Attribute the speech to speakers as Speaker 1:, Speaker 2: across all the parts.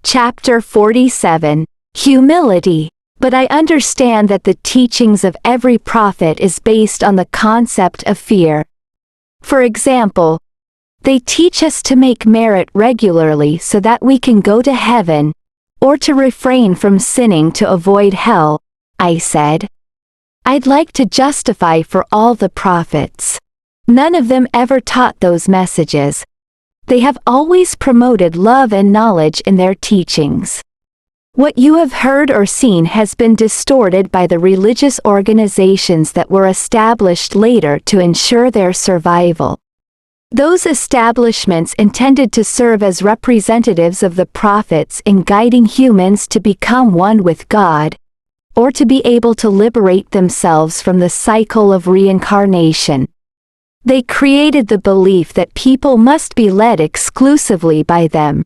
Speaker 1: Chapter 47, Humility. But I understand that the teachings of every prophet is based on the concept of fear. For example, they teach us to make merit regularly so that we can go to heaven, or to refrain from sinning to avoid hell, I said. I'd like to justify for all the prophets. None of them ever taught those messages. They have always promoted love and knowledge in their teachings. What you have heard or seen has been distorted by the religious organizations that were established later to ensure their survival. Those establishments intended to serve as representatives of the prophets in guiding humans to become one with God, or to be able to liberate themselves from the cycle of reincarnation. They created the belief that people must be led exclusively by them.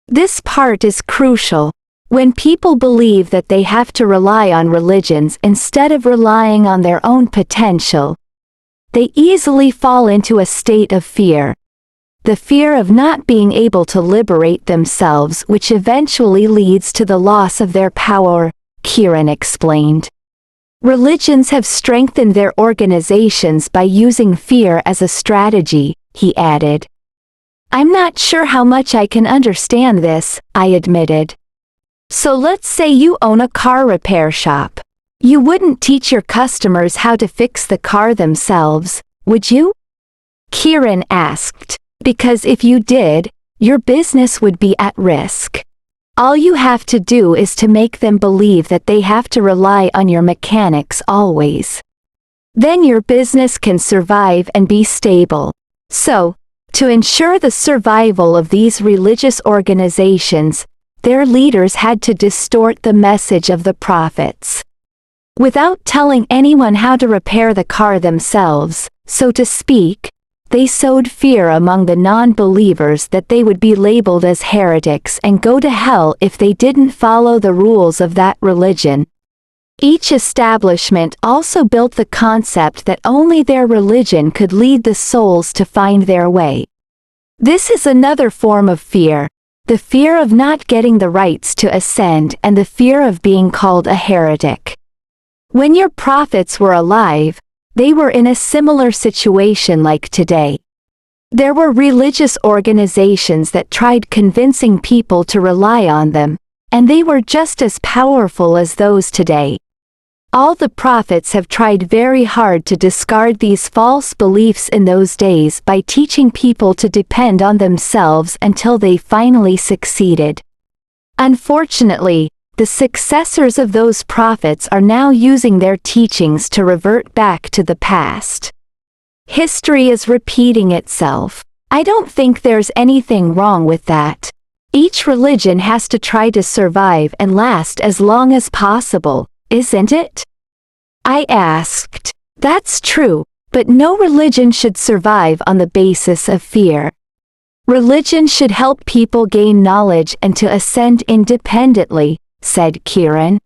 Speaker 1: This part is crucial. When people believe that they have to rely on religions instead of relying on their own potential, they easily fall into a state of fear. The fear of not being able to liberate themselves, which eventually leads to the loss of their power, Kieran explained. Religions have strengthened their organizations by using fear as a strategy, he added. I'm not sure how much I can understand this, I admitted. So let's say you own a car repair shop. You wouldn't teach your customers how to fix the car themselves, would you? Kieran asked, because if you did, your business would be at risk. All you have to do is to make them believe that they have to rely on your mechanics always. Then your business can survive and be stable. So, to ensure the survival of these religious organizations, their leaders had to distort the message of the prophets. Without telling anyone how to repair the car themselves, so to speak, they sowed fear among the non-believers that they would be labeled as heretics and go to hell if they didn't follow the rules of that religion. Each establishment also built the concept that only their religion could lead the souls to find their way. This is another form of fear. The fear of not getting the rights to ascend and the fear of being called a heretic. When your prophets were alive, they were in a similar situation like today. There were religious organizations that tried convincing people to rely on them, and they were just as powerful as those today. All the prophets have tried very hard to discard these false beliefs in those days by teaching people to depend on themselves until they finally succeeded. Unfortunately, the successors of those prophets are now using their teachings to revert back to the past. History is repeating itself. I don't think there's anything wrong with that. Each religion has to try to survive and last as long as possible, isn't it? I asked. That's true, but no religion should survive on the basis of fear. Religion should help people gain knowledge and to ascend independently, said Kieran.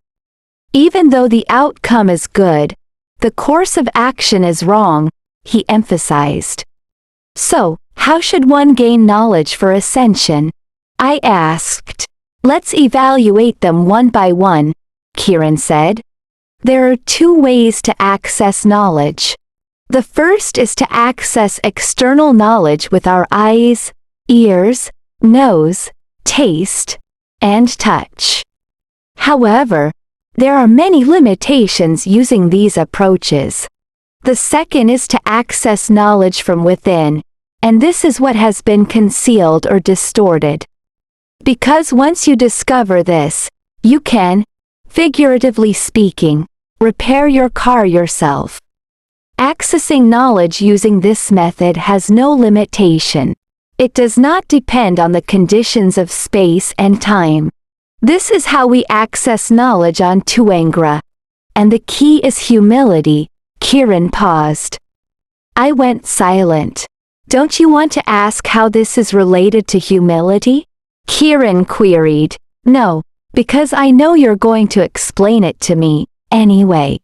Speaker 1: Even though the outcome is good, the course of action is wrong, he emphasized. So, how should one gain knowledge for ascension? I asked. Let's evaluate them one by one, Kieran said. There are two ways to access knowledge. The first is to access external knowledge with our eyes, ears, nose, taste, and touch. However, there are many limitations using these approaches. The second is to access knowledge from within, and this is what has been concealed or distorted. Because once you discover this, you can, figuratively speaking, repair your car yourself. Accessing knowledge using this method has no limitation. It does not depend on the conditions of space and time. This is how we access knowledge on Tuangra. And the key is humility. Kieran paused. I went silent. Don't you want to ask how this is related to humility? Kieran queried. No, because I know you're going to explain it to me, anyway.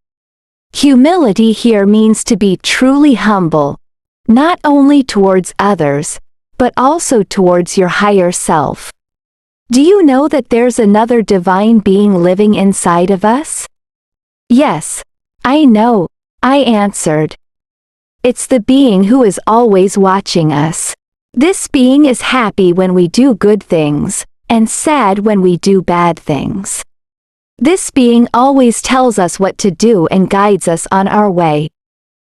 Speaker 1: Humility here means to be truly humble, not only towards others, but also towards your higher self. Do you know that there's another divine being living inside of us? Yes, I know, I answered. It's the being who is always watching us. This being is happy when we do good things, and sad when we do bad things. This being always tells us what to do and guides us on our way.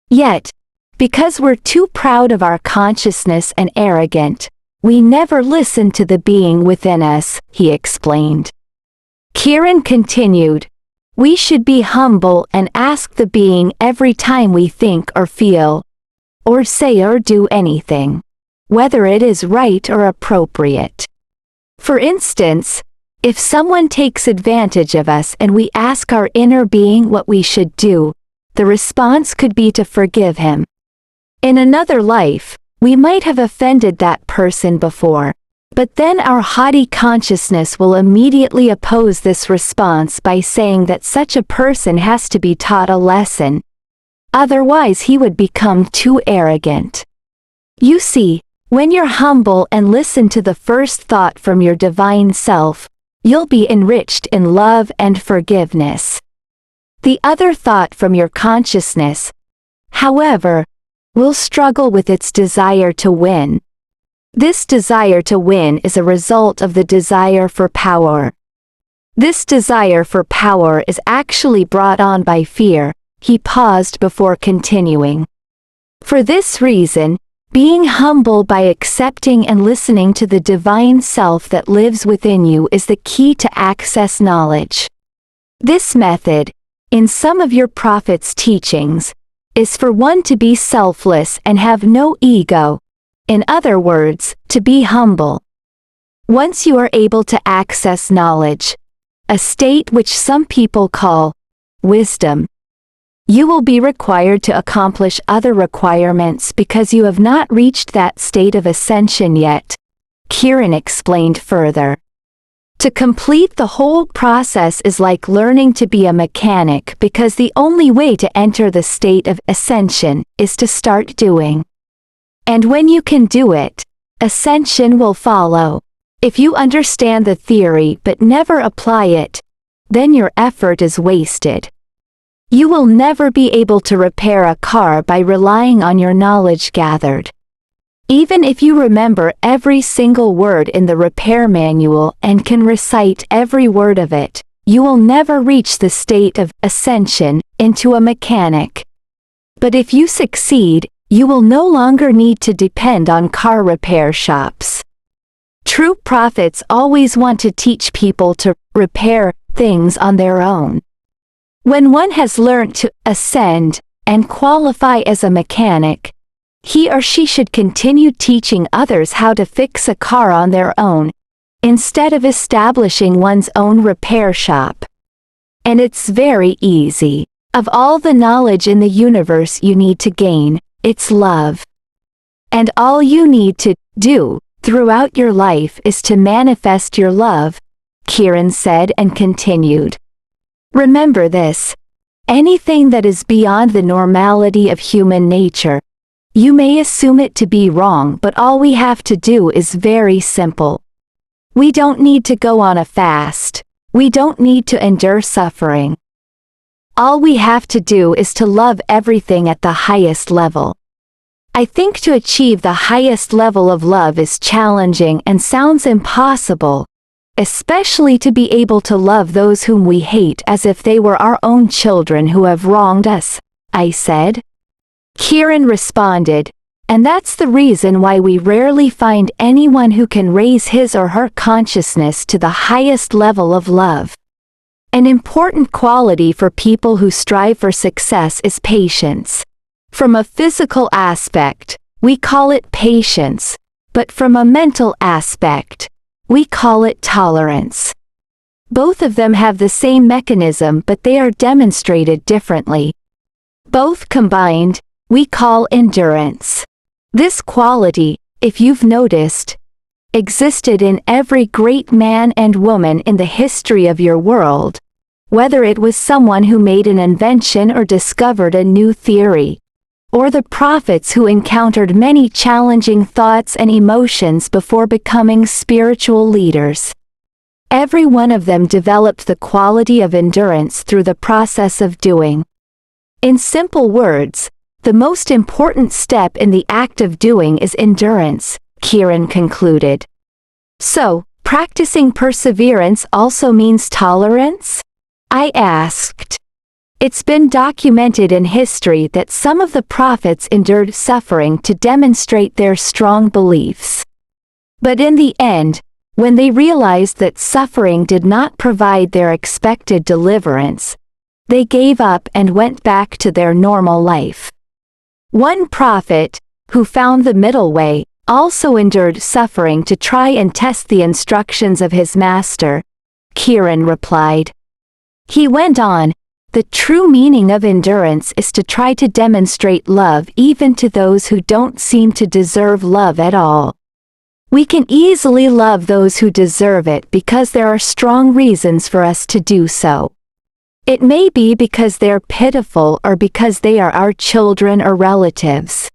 Speaker 1: Yet, because we're too proud of our consciousness and arrogant, we never listen to the being within us, he explained. Kieran continued, we should be humble and ask the being every time we think or feel, or say or do anything, whether it is right or appropriate. For instance, if someone takes advantage of us and we ask our inner being what we should do, the response could be to forgive him. In another life, we might have offended that person before, but then our haughty consciousness will immediately oppose this response by saying that such a person has to be taught a lesson. Otherwise he would become too arrogant. You see, when you're humble and listen to the first thought from your divine self, you'll be enriched in love and forgiveness. The other thought from your consciousness, however, will struggle with its desire to win. This desire to win is a result of the desire for power. This desire for power is actually brought on by fear, he paused before continuing. For this reason, being humble by accepting and listening to the divine self that lives within you is the key to access knowledge. This method, in some of your prophet's teachings, is for one to be selfless and have no ego. In other words, to be humble. Once you are able to access knowledge, a state which some people call wisdom, you will be required to accomplish other requirements because you have not reached that state of ascension yet, Kieran explained further. To complete the whole process is like learning to be a mechanic because the only way to enter the state of ascension is to start doing. And when you can do it, ascension will follow. If you understand the theory but never apply it, then your effort is wasted. You will never be able to repair a car by relying on your knowledge gathered. Even if you remember every single word in the repair manual and can recite every word of it, you will never reach the state of ascension into a mechanic. But if you succeed, you will no longer need to depend on car repair shops. True prophets always want to teach people to repair things on their own. When one has learnt to ascend and qualify as a mechanic, he or she should continue teaching others how to fix a car on their own, instead of establishing one's own repair shop. And it's very easy. Of all the knowledge in the universe you need to gain, it's love. And all you need to do throughout your life is to manifest your love, Kieran said and continued. Remember this. Anything that is beyond the normality of human nature, you may assume it to be wrong, but all we have to do is very simple. We don't need to go on a fast. We don't need to endure suffering. All we have to do is to love everything at the highest level. I think to achieve the highest level of love is challenging and sounds impossible, especially to be able to love those whom we hate as if they were our own children who have wronged us, I said. Kieran responded, and that's the reason why we rarely find anyone who can raise his or her consciousness to the highest level of love. An important quality for people who strive for success is patience. From a physical aspect, we call it patience, but from a mental aspect, we call it tolerance. Both of them have the same mechanism, but they are demonstrated differently. Both combined, we call endurance. This quality, if you've noticed, existed in every great man and woman in the history of your world, whether it was someone who made an invention or discovered a new theory, or the prophets who encountered many challenging thoughts and emotions before becoming spiritual leaders. Every one of them developed the quality of endurance through the process of doing. In simple words, the most important step in the act of doing is endurance, Kieran concluded. So, practicing perseverance also means tolerance? I asked. It's been documented in history that some of the prophets endured suffering to demonstrate their strong beliefs. But in the end, when they realized that suffering did not provide their expected deliverance, they gave up and went back to their normal life. One prophet, who found the middle way, also endured suffering to try and test the instructions of his master, Kieran replied. He went on, the true meaning of endurance is to try to demonstrate love even to those who don't seem to deserve love at all. We can easily love those who deserve it because there are strong reasons for us to do so. It may be because they're pitiful or because they are our children or relatives.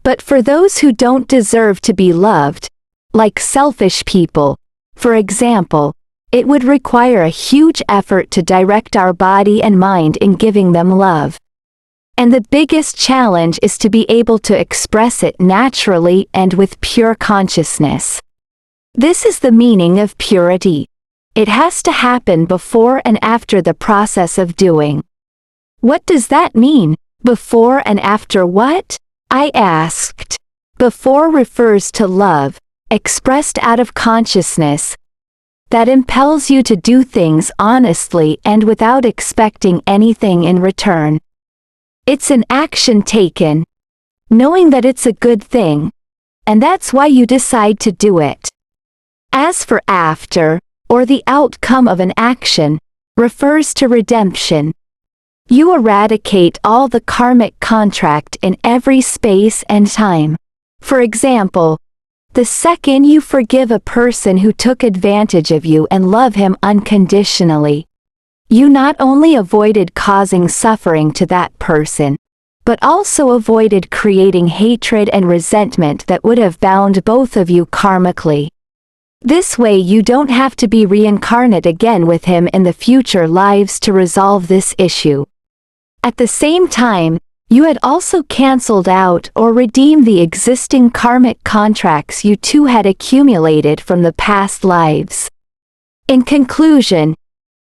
Speaker 1: But for those who don't deserve to be loved, like selfish people, for example, it would require a huge effort to direct our body and mind in giving them love. And the biggest challenge is to be able to express it naturally and with pure consciousness. This is the meaning of purity. It has to happen before and after the process of doing. What does that mean, before and after what? I asked. Before refers to love, expressed out of consciousness, that impels you to do things honestly and without expecting anything in return. It's an action taken, knowing that it's a good thing, and that's why you decide to do it. As for after, or the outcome of an action, refers to redemption. You eradicate all the karmic contract in every space and time. For example, the second you forgive a person who took advantage of you and love him unconditionally, you not only avoided causing suffering to that person, but also avoided creating hatred and resentment that would have bound both of you karmically. This way you don't have to be reincarnate again with him in the future lives to resolve this issue. At the same time, you had also cancelled out or redeemed the existing karmic contracts you two had accumulated from the past lives. In conclusion,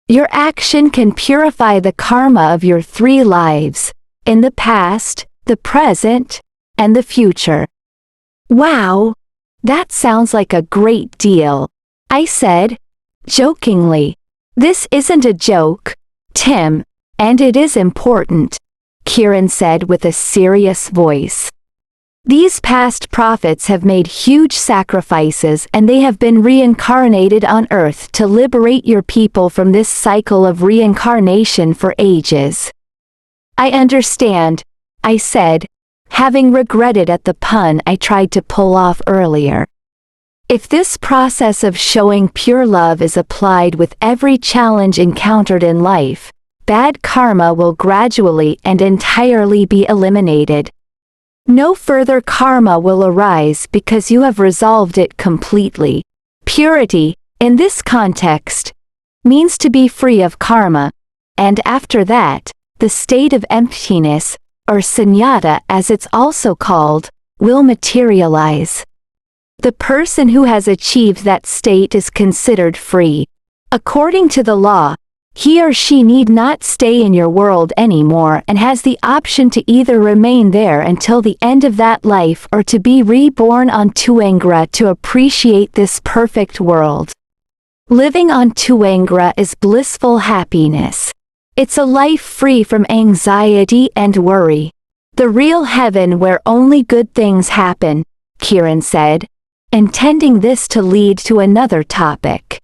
Speaker 1: your action can purify the karma of your 3 lives, in the past, the present, and the future. Wow! That sounds like a great deal, I said, jokingly. This isn't a joke, Tim, and it is important, Kieran said with a serious voice. These past prophets have made huge sacrifices and they have been reincarnated on Earth to liberate your people from this cycle of reincarnation for ages. I understand, I said, having regretted at the pun I tried to pull off earlier. If this process of showing pure love is applied with every challenge encountered in life, bad karma will gradually and entirely be eliminated. No further karma will arise because you have resolved it completely. Purity, in this context, means to be free of karma, and after that, the state of emptiness, or sunyata as it's also called, will materialize. The person who has achieved that state is considered free. According to the law, he or she need not stay in your world anymore and has the option to either remain there until the end of that life or to be reborn on Tuangra to appreciate this perfect world. Living on Tuangra is blissful happiness. It's a life free from anxiety and worry. The real heaven where only good things happen, Kieran said, intending this to lead to another topic.